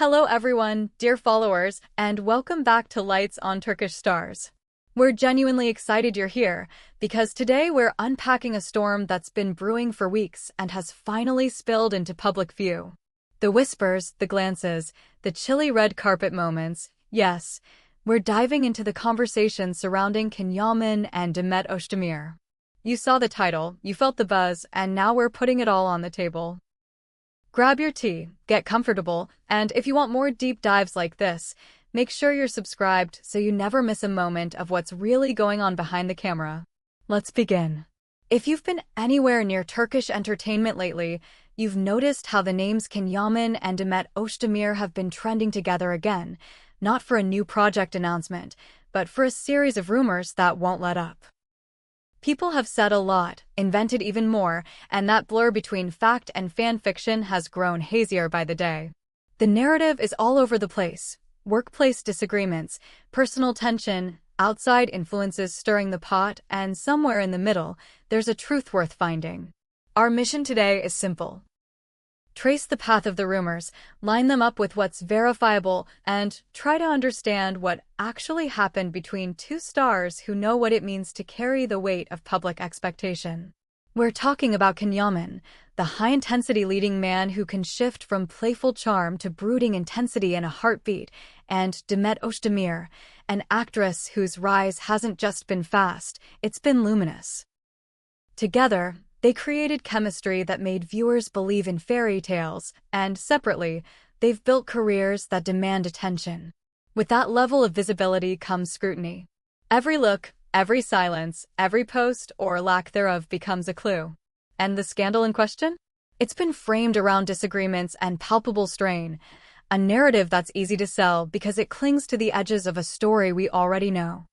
Hello everyone, dear followers, and welcome back to Lights on Turkish Stars. We're genuinely excited you're here, because today we're unpacking a storm that's been brewing for weeks and has finally spilled into public view. The whispers, the glances, the chilly red carpet moments, yes, we're diving into the conversation surrounding Can Yaman and Demet Özdemir. You saw the title, you felt the buzz, and now we're putting it all on the table. Grab your tea, get comfortable, and if you want more deep dives like this, make sure you're subscribed so you never miss a moment of what's really going on behind the camera. Let's begin. If you've been anywhere near Turkish entertainment lately, you've noticed how the names Can Yaman and Demet Özdemir have been trending together again, not for a new project announcement, but for a series of rumors that won't let up. People have said a lot, invented even more, and that blur between fact and fan fiction has grown hazier by the day. The narrative is all over the place. Workplace disagreements, personal tension, outside influences stirring the pot, and somewhere in the middle, there's a truth worth finding. Our mission today is simple. Trace the path of the rumors, line them up with what's verifiable, and try to understand what actually happened between two stars who know what it means to carry the weight of public expectation. We're talking about Can Yaman, the high-intensity leading man who can shift from playful charm to brooding intensity in a heartbeat, and Demet Özdemir, an actress whose rise hasn't just been fast, it's been luminous. Together, they created chemistry that made viewers believe in fairy tales, and separately, they've built careers that demand attention. With that level of visibility comes scrutiny. Every look, every silence, every post or lack thereof becomes a clue. And the scandal in question? It's been framed around disagreements and palpable strain, a narrative that's easy to sell because it clings to the edges of a story we already know.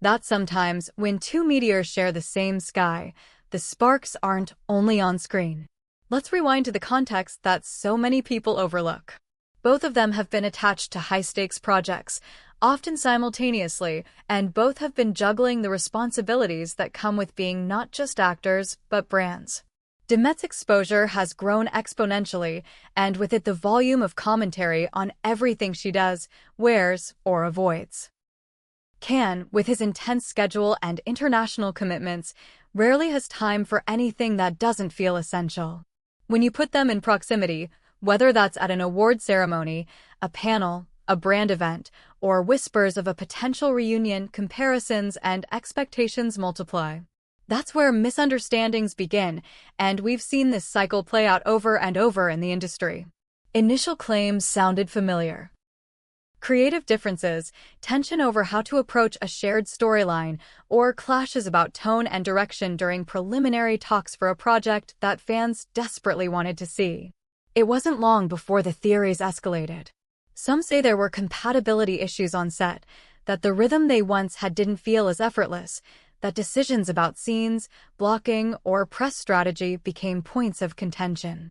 That sometimes, when two meteors share the same sky, the sparks aren't only on screen. Let's rewind to the context that so many people overlook. Both of them have been attached to high-stakes projects, often simultaneously, and both have been juggling the responsibilities that come with being not just actors, but brands. Demet's exposure has grown exponentially, and with it the volume of commentary on everything she does, wears, or avoids. Can, with his intense schedule and international commitments, rarely has time for anything that doesn't feel essential. When you put them in proximity, whether that's at an award ceremony, a panel, a brand event, or whispers of a potential reunion, comparisons and expectations multiply. That's where misunderstandings begin, and we've seen this cycle play out over and over in the industry. Initial claims sounded familiar. Creative differences, tension over how to approach a shared storyline, or clashes about tone and direction during preliminary talks for a project that fans desperately wanted to see. It wasn't long before the theories escalated. Some say there were compatibility issues on set, that the rhythm they once had didn't feel as effortless, that decisions about scenes, blocking, or press strategy became points of contention.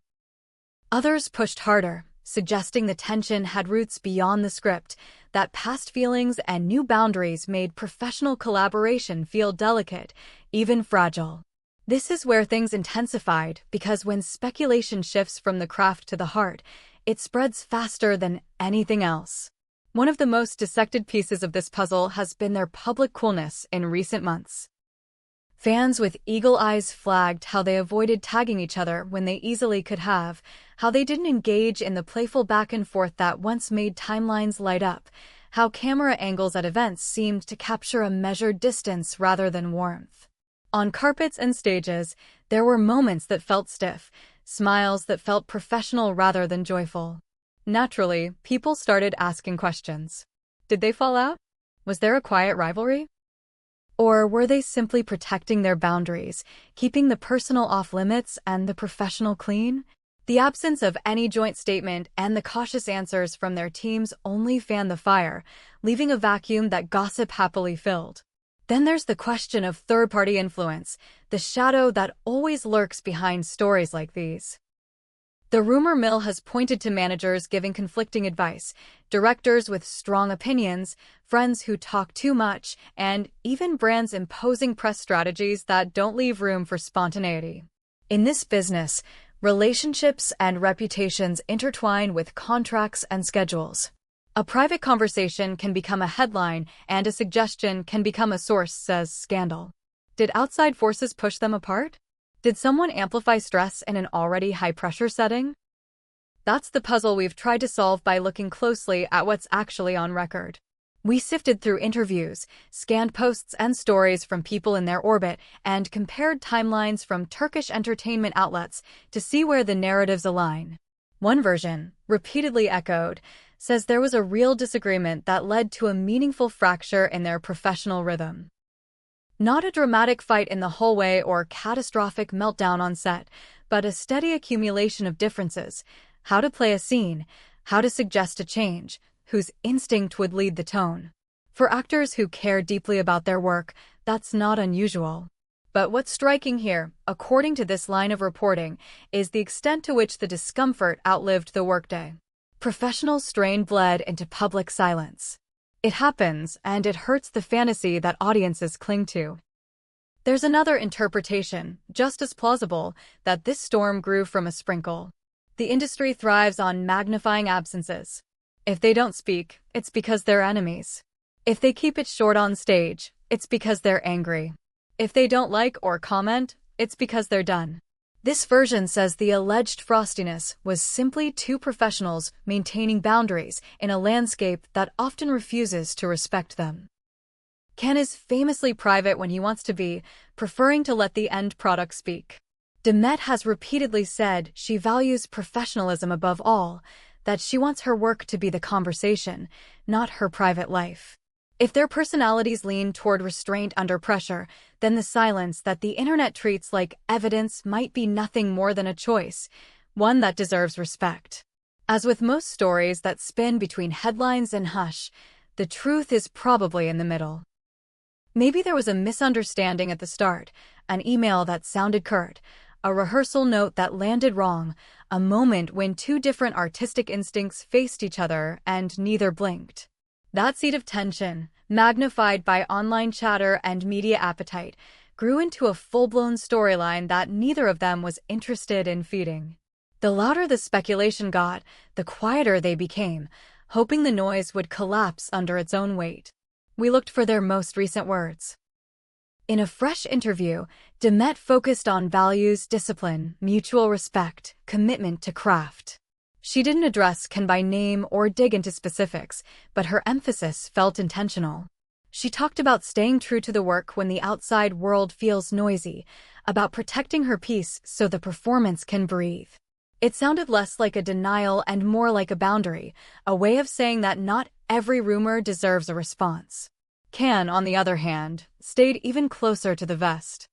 Others pushed harder, suggesting the tension had roots beyond the script, that past feelings and new boundaries made professional collaboration feel delicate, even fragile. This is where things intensified, because when speculation shifts from the craft to the heart, it spreads faster than anything else. One of the most dissected pieces of this puzzle has been their public coolness in recent months. Fans with eagle eyes flagged how they avoided tagging each other when they easily could have, how they didn't engage in the playful back and forth that once made timelines light up, how camera angles at events seemed to capture a measured distance rather than warmth. On carpets and stages, there were moments that felt stiff, smiles that felt professional rather than joyful. Naturally, people started asking questions. Did they fall out? Was there a quiet rivalry? Or were they simply protecting their boundaries, keeping the personal off-limits and the professional clean? The absence of any joint statement and the cautious answers from their teams only fanned the fire, leaving a vacuum that gossip happily filled. Then there's the question of third-party influence, the shadow that always lurks behind stories like these. The rumor mill has pointed to managers giving conflicting advice, directors with strong opinions, friends who talk too much, and even brands imposing press strategies that don't leave room for spontaneity. In this business, Relationships and reputations intertwine with contracts and schedules. A private conversation can become a headline, and a suggestion can become a source, says Scandal. Did outside forces push them apart? Did someone amplify stress in an already high-pressure setting? That's the puzzle we've tried to solve by looking closely at what's actually on record. We sifted through interviews, scanned posts and stories from people in their orbit, and compared timelines from Turkish entertainment outlets to see where the narratives align. One version, repeatedly echoed, says there was a real disagreement that led to a meaningful fracture in their professional rhythm. Not a dramatic fight in the hallway or catastrophic meltdown on set, but a steady accumulation of differences: how to play a scene, how to suggest a change, whose instinct would lead the tone. For actors who care deeply about their work, that's not unusual. But what's striking here, according to this line of reporting, is the extent to which the discomfort outlived the workday. Professional strain bled into public silence. It happens, and it hurts the fantasy that audiences cling to. There's another interpretation, just as plausible, that this storm grew from a sprinkle. The industry thrives on magnifying absences. If they don't speak, it's because they're enemies. If they keep it short on stage, it's because they're angry. If they don't like or comment, it's because they're done. This version says the alleged frostiness was simply two professionals maintaining boundaries in a landscape that often refuses to respect them. Ken is famously private when he wants to be, preferring to let the end product speak. Demet has repeatedly said she values professionalism above all, that she wants her work to be the conversation, not her private life. If their personalities lean toward restraint under pressure, then the silence that the internet treats like evidence might be nothing more than a choice, one that deserves respect. As with most stories that spin between headlines and hush, the truth is probably in the middle. Maybe there was a misunderstanding at the start, an email that sounded curt, a rehearsal note that landed wrong, a moment when two different artistic instincts faced each other and neither blinked. That seed of tension, magnified by online chatter and media appetite, grew into a full-blown storyline that neither of them was interested in feeding. The louder the speculation got, the quieter they became, hoping the noise would collapse under its own weight. We looked for their most recent words. In a fresh interview, Demet focused on values, discipline, mutual respect, commitment to craft. She didn't address Ken by name or dig into specifics, but her emphasis felt intentional. She talked about staying true to the work when the outside world feels noisy, about protecting her peace so the performance can breathe. It sounded less like a denial and more like a boundary, a way of saying that not every rumor deserves a response. Ken, on the other hand, stayed even closer to the vest.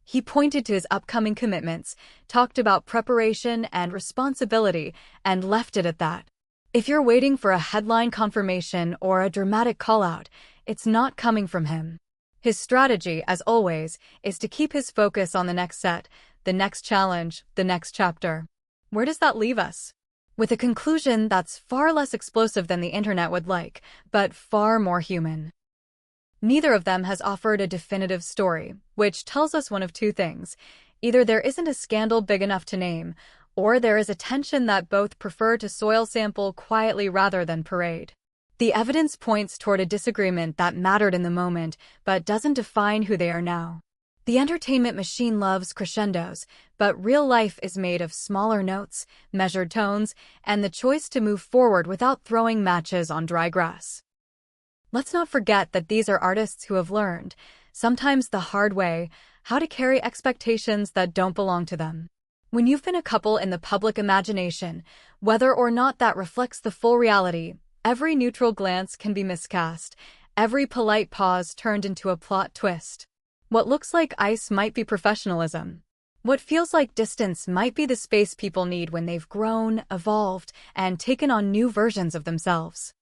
He pointed to his upcoming commitments, talked about preparation and responsibility, and left it at that. If you're waiting for a headline confirmation or a dramatic call-out, it's not coming from him. His strategy, as always, is to keep his focus on the next set, the next challenge, the next chapter. Where does that leave us? With a conclusion that's far less explosive than the internet would like, but far more human. Neither of them has offered a definitive story, which tells us one of two things. Either there isn't a scandal big enough to name, or there is a tension that both prefer to soil sample quietly rather than parade. The evidence points toward a disagreement that mattered in the moment, but doesn't define who they are now. The entertainment machine loves crescendos, but real life is made of smaller notes, measured tones, and the choice to move forward without throwing matches on dry grass. Let's not forget that these are artists who have learned, sometimes the hard way, how to carry expectations that don't belong to them. When you've been a couple in the public imagination, whether or not that reflects the full reality, every neutral glance can be miscast, every polite pause turned into a plot twist. What looks like ice might be professionalism. What feels like distance might be the space people need when they've grown, evolved, and taken on new versions of themselves.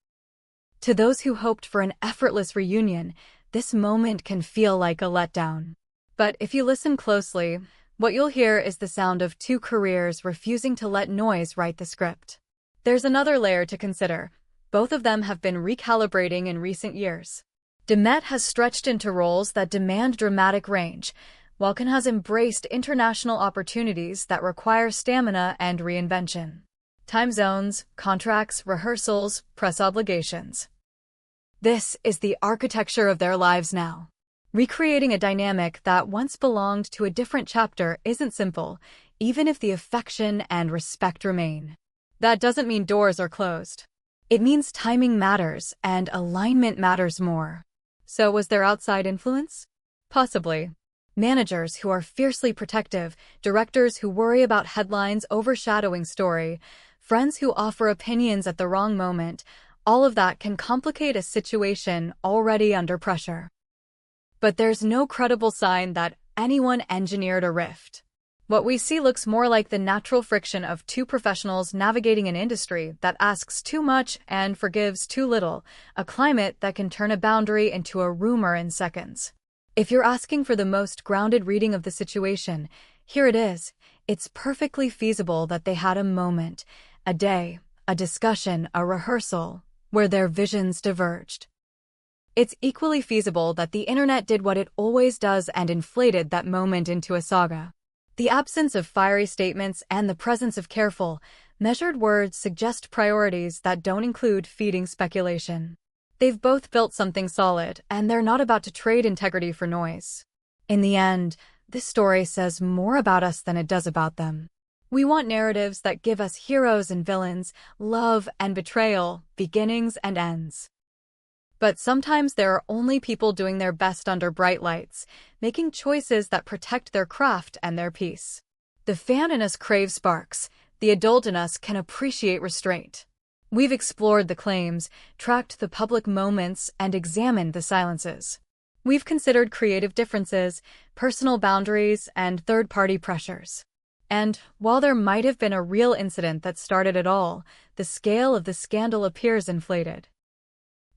To those who hoped for an effortless reunion, this moment can feel like a letdown. But if you listen closely, what you'll hear is the sound of two careers refusing to let noise write the script. There's another layer to consider. Both of them have been recalibrating in recent years. Demet has stretched into roles that demand dramatic range, Vulcan has embraced international opportunities that require stamina and reinvention. Time zones, contracts, rehearsals, press obligations. This is the architecture of their lives now. Recreating a dynamic that once belonged to a different chapter isn't simple, even if the affection and respect remain. That doesn't mean doors are closed. It means timing matters and alignment matters more. So was there outside influence? Possibly. Managers who are fiercely protective, directors who worry about headlines overshadowing story, friends who offer opinions at the wrong moment, all of that can complicate a situation already under pressure. But there's no credible sign that anyone engineered a rift. What we see looks more like the natural friction of two professionals navigating an industry that asks too much and forgives too little, a climate that can turn a boundary into a rumor in seconds. If you're asking for the most grounded reading of the situation, here it is. It's perfectly feasible that they had a moment, a day, a discussion, a rehearsal, where their visions diverged. It's equally feasible that the internet did what it always does and inflated that moment into a saga. The absence of fiery statements and the presence of careful, measured words suggest priorities that don't include feeding speculation. They've both built something solid, and they're not about to trade integrity for noise. In the end, this story says more about us than it does about them. We want narratives that give us heroes and villains, love and betrayal, beginnings and ends. But sometimes there are only people doing their best under bright lights, making choices that protect their craft and their peace. The fan in us craves sparks. The adult in us can appreciate restraint. We've explored the claims, tracked the public moments, and examined the silences. We've considered creative differences, personal boundaries, and third-party pressures. And while there might have been a real incident that started it all, the scale of the scandal appears inflated.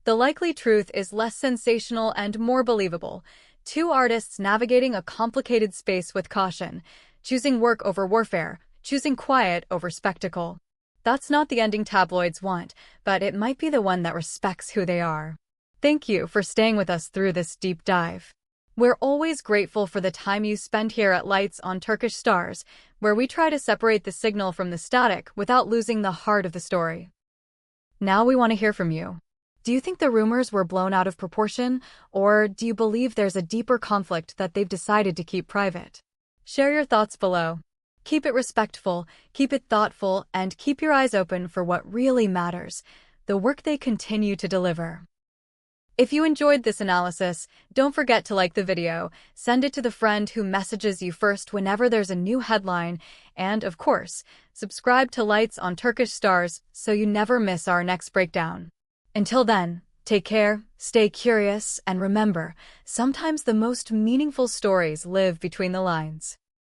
The likely truth is less sensational and more believable. Two artists navigating a complicated space with caution, choosing work over warfare, choosing quiet over spectacle. That's not the ending tabloids want, but it might be the one that respects who they are. Thank you for staying with us through this deep dive. We're always grateful for the time you spend here at Lights on Turkish Stars, where we try to separate the signal from the static without losing the heart of the story. Now we want to hear from you. Do you think the rumors were blown out of proportion, or do you believe there's a deeper conflict that they've decided to keep private? Share your thoughts below. Keep it respectful, keep it thoughtful, and keep your eyes open for what really matters, the work they continue to deliver. If you enjoyed this analysis, don't forget to like the video, send it to the friend who messages you first whenever there's a new headline, and, of course, subscribe to Lights on Turkish Stars so you never miss our next breakdown. Until then, take care, stay curious, and remember, sometimes the most meaningful stories live between the lines.